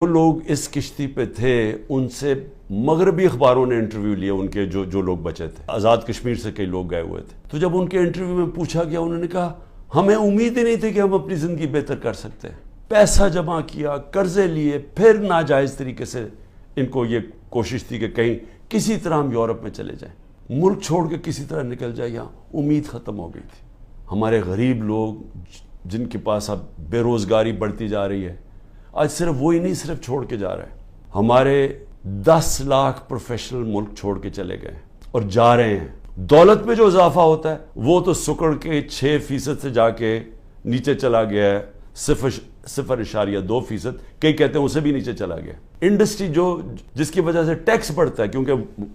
وہ لوگ اس کشتی پہ تھے، ان سے مغربی اخباروں نے انٹرویو لیے، ان کے جو لوگ بچے تھے، آزاد کشمیر سے کئی لوگ گئے ہوئے تھے. تو جب ان کے انٹرویو میں پوچھا گیا، انہوں نے کہا ہمیں امید ہی نہیں تھی کہ ہم اپنی زندگی بہتر کر سکتے ہیں. پیسہ جمع کیا، قرضے لیے، پھر ناجائز طریقے سے ان کو یہ کوشش تھی کہ کہیں کسی طرح ہم یورپ میں چلے جائیں، ملک چھوڑ کے کسی طرح نکل جائے. یہاں امید ختم ہو گئی تھی. ہمارے غریب لوگ جن کے پاس اب بے روزگاری بڑھتی جا رہی ہے، آج صرف وہی نہیں، صرف چھوڑ کے جا رہے ہیں. ہمارے 10 لاکھ پروفیشنل ملک چھوڑ کے چلے گئے اور جا رہے ہیں. دولت میں جو اضافہ ہوتا ہے وہ تو سکڑ کے 6% سے جا کے نیچے چلا گیا ہے، 0.2%. کئی کہتے ہیں اسے بھی نیچے چلا گیا. انڈسٹری جس کی وجہ سے ٹیکس بڑھتا ہے، کیونکہ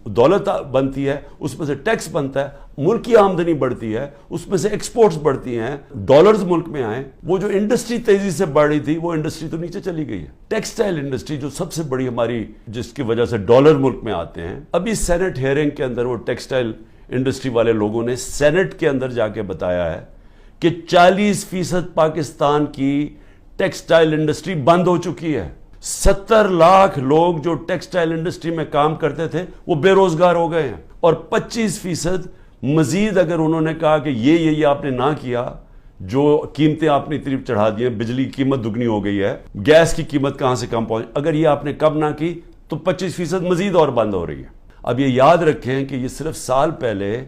دولت بنتی ہے اس میں سے ٹیکس بنتا ہے، ملک کی آمدنی بڑھتی ہے، اس میں سے ایکسپورٹس بڑھتی ہیں، ڈالرز ملک میں آئیں. وہ جو انڈسٹری تیزی سے بڑھ رہی تھی وہ انڈسٹری تو نیچے چلی گئی ہے. ٹیکسٹائل انڈسٹری جو سب سے بڑی ہماری، جس کی وجہ سے ڈالر ملک میں آتے ہیں، ابھی سینٹ ہیئرنگ کے اندر وہ ٹیکسٹائل انڈسٹری والے لوگوں نے سینٹ کے اندر جا کے بتایا ہے کہ 40% پاکستان کی ٹیکسٹائل انڈسٹری بند ہو چکی ہے. 70 لاکھ لوگ جو ٹیکسٹائل انڈسٹری میں کام کرتے تھے وہ بے روزگار ہو گئے ہیں، اور 25% مزید اگر انہوں نے کہا کہ یہ آپ نے نہ کیا، جو قیمتیں آپ نے طرف چڑھا دی ہیں، بجلی کی قیمت دگنی ہو گئی ہے، گیس کی قیمت کہاں سے کم پہنچ، اگر یہ آپ نے کم نہ کی تو 25% مزید اور بند ہو رہی ہے. اب یہ یاد رکھیں کہ یہ صرف سال پہلے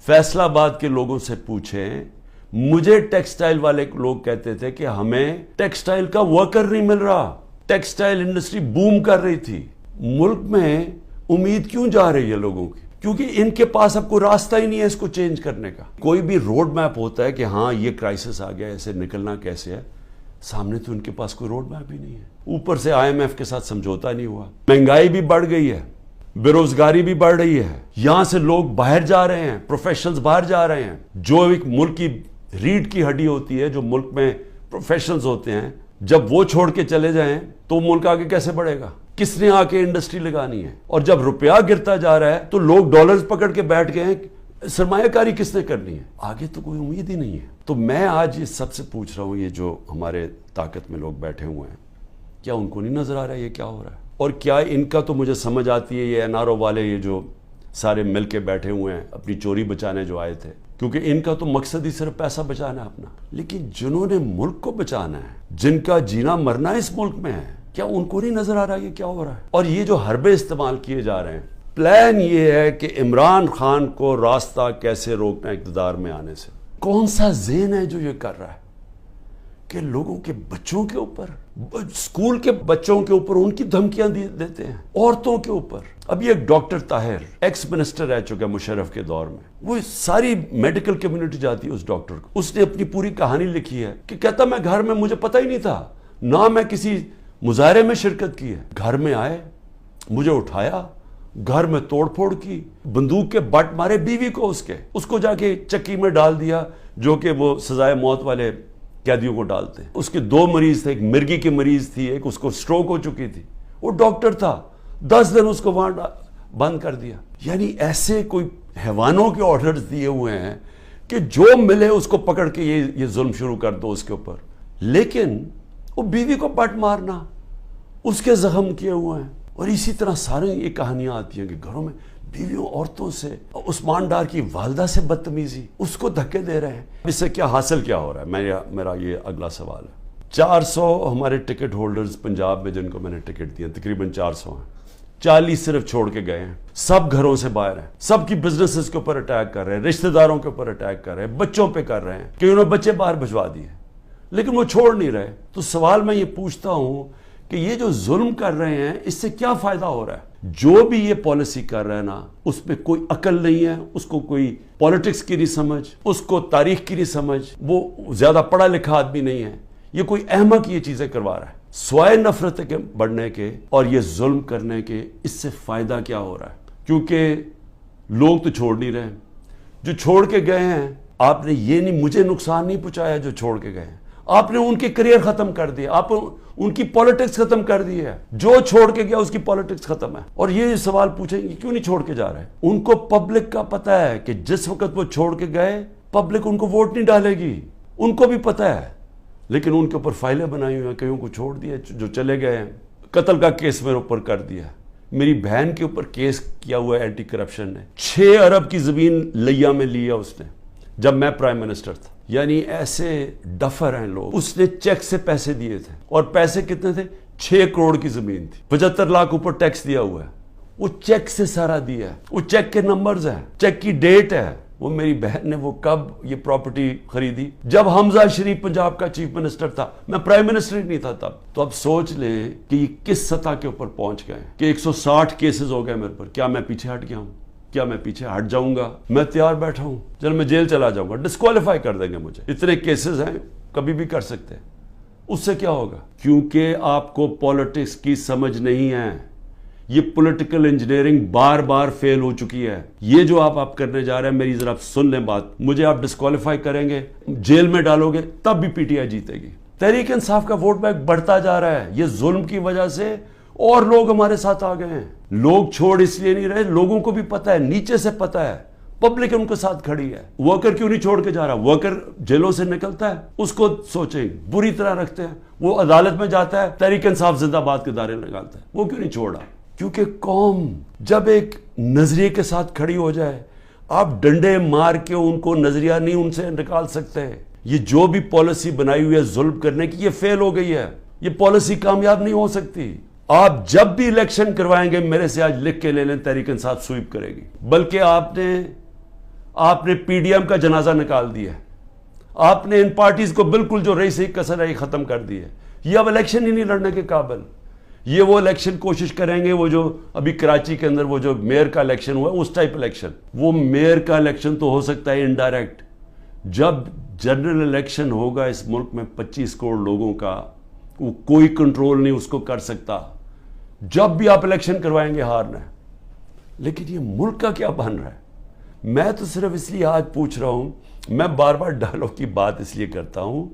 فیصل آباد کے لوگوں سے پوچھیں، مجھے ٹیکسٹائل والے لوگ کہتے تھے کہ ہمیں ٹیکسٹائل کا ورکر نہیں مل رہا. ٹیکسٹائل انڈسٹری بوم کر رہی تھی. ملک میں امید کیوں جا رہی ہے لوگوں کی؟ کیونکہ ان کے پاس اب کوئی راستہ ہی نہیں ہے اس کو چینج کرنے کا. کوئی بھی روڈ میپ ہوتا ہے کہ ہاں یہ کرائسس آ گیا، ایسے نکلنا کیسے ہے، سامنے تو ان کے پاس کوئی روڈ میپ ہی نہیں ہے. اوپر سے IMF کے ساتھ سمجھوتا نہیں ہوا. مہنگائی بھی بڑھ گئی ہے، بے روزگاری بھی بڑھ رہی ہے. یہاں سے لوگ باہر جا رہے ہیں، پروفیشنلز باہر جا رہے ہیں. جو ایک ملک کی ریڑھ کی ہڈی ہوتی ہے، جو ملک میں پروفیشنلز ہوتے ہیں، جب وہ چھوڑ کے چلے جائیں تو ملک آگے کیسے بڑھے گا؟ کس نے آ کے انڈسٹری لگانی ہے؟ اور جب روپیہ گرتا جا رہا ہے تو لوگ ڈالرز پکڑ کے بیٹھ گئے ہیں. سرمایہ کاری کس نے کرنی ہے؟ آگے تو کوئی امید ہی نہیں ہے. تو میں آج یہ سب سے پوچھ رہا ہوں، یہ جو ہمارے طاقت میں لوگ بیٹھے ہوئے ہیں، کیا ان کو نہیں نظر آ رہا ہے یہ کیا ہو رہا ہے؟ اور کیا ان کا تو مجھے سمجھ آتی ہے، یہ NRO والے یہ جو سارے مل کے بیٹھے ہوئے ہیں اپنی چوری بچانے جو آئے تھے، کیونکہ ان کا تو مقصد ہی صرف پیسہ بچانا ہے اپنا. لیکن جنہوں نے ملک کو بچانا ہے، جن کا جینا مرنا اس ملک میں ہے، کیا ان کو نہیں نظر آ رہا یہ کیا ہو رہا ہے؟ اور یہ جو حربے استعمال کیے جا رہے ہیں، پلان یہ ہے کہ عمران خان کو راستہ کیسے روکنا اقتدار میں آنے سے. کون سا ذہن ہے جو یہ کر رہا ہے کہ لوگوں کے بچوں کے اوپر، اسکول کے بچوں کے اوپر ان کی دھمکیاں دیتے ہیں، عورتوں کے اوپر. ابھی ایک ڈاکٹر طاہر ایکس منسٹر رہ چکا مشرف کے دور میں، وہ ساری میڈیکل کمیونٹی جاتی ہے اس ڈاکٹر کو. اس نے اپنی پوری کہانی لکھی ہے کہ کہتا میں گھر میں مجھے پتہ ہی نہیں تھا، نہ میں کسی مظاہرے میں شرکت کی ہے. گھر میں آئے، مجھے اٹھایا، گھر میں توڑ پھوڑ کی، بندوق کے بٹ مارے بیوی کو، اس کو جا کے چکی میں ڈال دیا، جو کہ وہ سزائے موت والے قیدیوں کو ڈالتے ہیں. اس کے 2 مریض تھے، ایک مرگی کی مریض تھی، ایک اس کو سٹروک ہو چکی تھی. وہ ڈاکٹر تھا، 10 دن اس کو وہاں بند کر دیا. یعنی ایسے کوئی حیوانوں کے آرڈرز دیے ہوئے ہیں کہ جو ملے اس کو پکڑ کے یہ ظلم شروع کر دو اس کے اوپر. لیکن وہ بیوی کو بٹ مارنا، اس کے زخم کیے ہوئے ہیں. اور اسی طرح سارے یہ کہانیاں آتی ہیں کہ گھروں میں بیویوں عورتوں سے، عثمان ڈار کی والدہ سے بدتمیزی، اس کو دھکے دے رہے ہیں. اس سے کیا حاصل کیا ہو رہا ہے؟ میرا یہ اگلا سوال ہے. 400 ہمارے ٹکٹ ہولڈرز پنجاب میں جن کو میں نے ٹکٹ دیا، تقریباً 400 ہیں. 40 صرف چھوڑ کے گئے ہیں. سب گھروں سے باہر ہیں، سب کی بزنسز کے اوپر اٹیک کر رہے ہیں، رشتہ داروں کے اوپر اٹیک کر رہے ہیں، بچوں پہ کر رہے ہیں کہ انہوں نے بچے باہر بھجوا دیے، لیکن وہ چھوڑ نہیں رہے. تو سوال میں یہ پوچھتا ہوں کہ یہ جو ظلم کر رہے ہیں اس سے کیا فائدہ ہو رہا ہے؟ جو بھی یہ پالیسی کر رہا ہے نا، اس میں کوئی عقل نہیں ہے، اس کو کوئی پالیٹکس کی نہیں سمجھ، اس کو تاریخ کی نہیں سمجھ، وہ زیادہ پڑھا لکھا آدمی نہیں ہے. یہ کوئی احمق یہ چیزیں کروا رہا ہے سوائے نفرت کے بڑھنے کے اور یہ ظلم کرنے کے. اس سے فائدہ کیا ہو رہا ہے؟ کیونکہ لوگ تو چھوڑ نہیں رہے. جو چھوڑ کے گئے ہیں، آپ نے یہ نہیں، مجھے نقصان نہیں پہنچایا جو چھوڑ کے گئے ہیں، آپ نے ان کے کریئر ختم کر دیا، آپ ان کی پالیٹکس ختم کر دی ہے. جو چھوڑ کے گیا اس کی پالیٹکس ختم ہے. اور یہ سوال پوچھیں گے کیوں نہیں چھوڑ کے جا رہے ہیں؟ ان کو پبلک کا پتہ ہے کہ جس وقت وہ چھوڑ کے گئے پبلک ان کو ووٹ نہیں ڈالے گی، ان کو بھی پتہ ہے. لیکن ان کے اوپر فائلیں بنائی ہوئی ہیں، کئیوں کو چھوڑ دیا جو چلے گئے ہیں. قتل کا کیس میرے اوپر کر دیا ہے، میری بہن کے اوپر کیس کیا ہوا ہے اینٹی کرپشن نے، 6 ارب کی زمین لیا میں لیا اس نے جب میں پرائم منسٹر تھا. یعنی ایسے ڈفر ہیں لوگ. اس نے چیک سے پیسے دیے تھے، اور پیسے کتنے تھے؟ 6 کروڑ کی زمین تھی، 75 لاکھ اوپر ٹیکس دیا ہوا ہے. وہ چیک سے سارا دیا ہے، وہ چیک کے نمبرز ہیں، چیک کی ڈیٹ ہے. وہ میری بہن نے وہ کب یہ پراپرٹی خریدی؟ جب حمزہ شریف پنجاب کا چیف منسٹر تھا، میں پرائم منسٹر ہی نہیں تھا تب. تو اب سوچ لیں کہ یہ کس سطح کے اوپر پہنچ گئے کہ 160 کیسز ہو گئے میرے پر. کیا میں پیچھے ہٹ گیا ہوں؟ کیا میں پیچھے ہٹ جاؤں گا؟ میں تیار بیٹھا ہوں. چل میں جیل چلا جاؤں گا، ڈسکوالیفائی کر دیں گے مجھے. اتنے کیسز ہیں، کبھی بھی کر سکتے ہیں. اس سے کیا ہوگا؟ کیونکہ آپ کو پالیٹکس کی سمجھ نہیں ہے. یہ پولیٹیکل انجینئرنگ بار بار فیل ہو چکی ہے. یہ جو آپ کرنے جا رہے ہیں، میری ذرا سن لیں بات. مجھے آپ ڈسکوالیفائی کریں گے، جیل میں ڈالو گے، تب بھی پی ٹی آئی جیتے گی. تحریک انصاف کا ووٹ بینک بڑھتا جا رہا ہے. یہ ظلم کی وجہ سے اور لوگ ہمارے ساتھ آ گئے ہیں. لوگ چھوڑ اس لیے نہیں رہے، لوگوں کو بھی پتہ ہے، نیچے سے پتہ ہے، پبلک ان کے ساتھ کھڑی ہے. ورکر کیوں نہیں چھوڑ کے جا رہا؟ ورکر جیلوں سے نکلتا ہے، اس کو سوچیں بری طرح رکھتے ہیں. وہ عدالت میں جاتا ہے، تحریک انصاف زندہ باد کے دعوے لگاتا ہے. وہ کیوں نہیں چھوڑا؟ کیونکہ قوم جب ایک نظریے کے ساتھ کھڑی ہو جائے، آپ ڈنڈے مار کے ان کو نظریہ نہیں ان سے نکال سکتے. یہ جو بھی پالیسی بنائی ہوئی ہے ظلم کرنے کی، یہ فیل ہو گئی ہے. یہ پالیسی کامیاب نہیں ہو سکتی. آپ جب بھی الیکشن کروائیں گے، میرے سے آج لکھ کے لے لیں، تحریک انصاف سویپ کرے گی. بلکہ آپ نے پی ڈی ایم کا جنازہ نکال دیا ہے. آپ نے ان پارٹیز کو بالکل جو رہی صحیح کسر ہے ختم کر دی ہے. یہ اب الیکشن ہی نہیں لڑنے کے قابل. یہ وہ الیکشن کوشش کریں گے، وہ جو ابھی کراچی کے اندر وہ جو میئر کا الیکشن ہوا ہے، اس ٹائپ الیکشن. وہ میئر کا الیکشن تو ہو سکتا ہے انڈائریکٹ. جب جنرل الیکشن ہوگا اس ملک میں 25 کروڑ لوگوں کا، وہ کوئی کنٹرول نہیں اس کو کر سکتا. جب بھی آپ الیکشن کروائیں گے ہارنا ہے. لیکن یہ ملک کا کیا بن رہا ہے؟ میں تو صرف اس لیے آج پوچھ رہا ہوں، میں بار بار ڈالو کی بات اس لیے کرتا ہوں،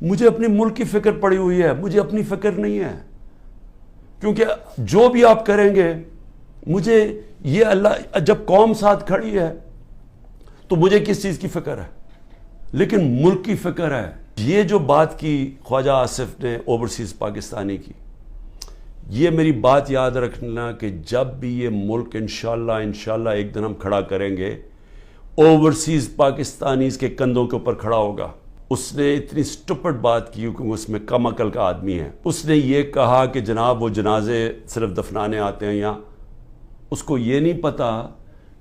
مجھے اپنے ملک کی فکر پڑی ہوئی ہے، مجھے اپنی فکر نہیں ہے. کیونکہ جو بھی آپ کریں گے، مجھے یہ اللہ جب قوم ساتھ کھڑی ہے تو مجھے کس چیز کی فکر ہے؟ لیکن ملک کی فکر ہے. یہ جو بات کی خواجہ آصف نے اوورسیز پاکستانی کی، یہ میری بات یاد رکھنا کہ جب بھی یہ ملک انشاءاللہ ایک دن ہم کھڑا کریں گے، اوورسیز پاکستانیز کے کندھوں کے اوپر کھڑا ہوگا. اس نے اتنی سٹپڈ بات کی کیونکہ اس میں کم عقل کا آدمی ہے. اس نے یہ کہا کہ جناب وہ جنازے صرف دفنانے آتے ہیں یہاں. اس کو یہ نہیں پتا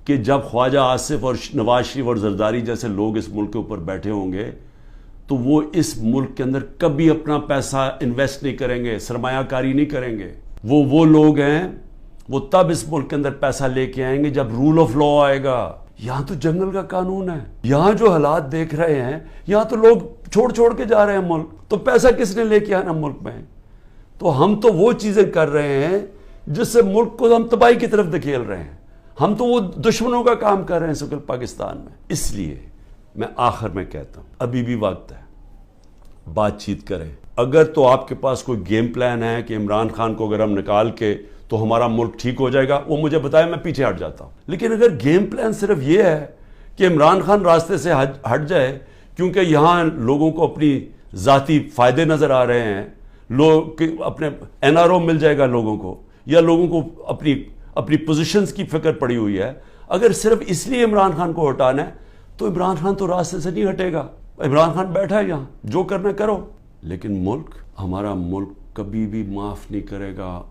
کہ جب خواجہ آصف اور نواز شریف اور زرداری جیسے لوگ اس ملک کے اوپر بیٹھے ہوں گے تو وہ اس ملک کے اندر کبھی اپنا پیسہ انویسٹ نہیں کریں گے، سرمایہ کاری نہیں کریں گے. وہ لوگ ہیں، وہ تب اس ملک کے اندر پیسہ لے کے آئیں گے جب رول آف لا آئے گا. یہاں تو جنگل کا قانون ہے. یہاں جو حالات دیکھ رہے ہیں، یہاں تو لوگ چھوڑ کے جا رہے ہیں ملک. تو پیسہ کس نے لے کے آنا ملک میں؟ تو ہم تو وہ چیزیں کر رہے ہیں جس سے ملک کو ہم تباہی کی طرف دھکیل رہے ہیں. ہم تو وہ دشمنوں کا کام کر رہے ہیں سکل پاکستان میں. اس لیے میں آخر میں کہتا ہوں، ابھی بھی وقت ہے، بات چیت کریں. اگر تو آپ کے پاس کوئی گیم پلان ہے کہ عمران خان کو اگر ہم نکال کے تو ہمارا ملک ٹھیک ہو جائے گا، وہ مجھے بتائے، میں پیچھے ہٹ جاتا ہوں. لیکن اگر گیم پلان صرف یہ ہے کہ عمران خان راستے سے ہٹ جائے کیونکہ یہاں لوگوں کو اپنی ذاتی فائدے نظر آ رہے ہیں، لوگ اپنے این آر او مل جائے گا لوگوں کو، یا لوگوں کو اپنی پوزیشنز کی فکر پڑی ہوئی ہے، اگر صرف اس لیے عمران خان کو ہٹانا ہے تو عمران خان تو راستے سے نہیں ہٹے گا. عمران خان بیٹھا ہے یہاں، جو کرنا کرو. لیکن ملک، ہمارا ملک کبھی بھی معاف نہیں کرے گا.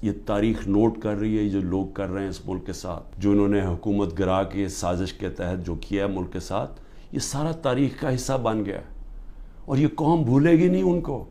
یہ تاریخ نوٹ کر رہی ہے جو لوگ کر رہے ہیں اس ملک کے ساتھ، جو انہوں نے حکومت گرا کے سازش کے تحت جو کیا ہے ملک کے ساتھ، یہ سارا تاریخ کا حصہ بن گیا ہے. اور یہ قوم بھولے گی نہیں ان کو.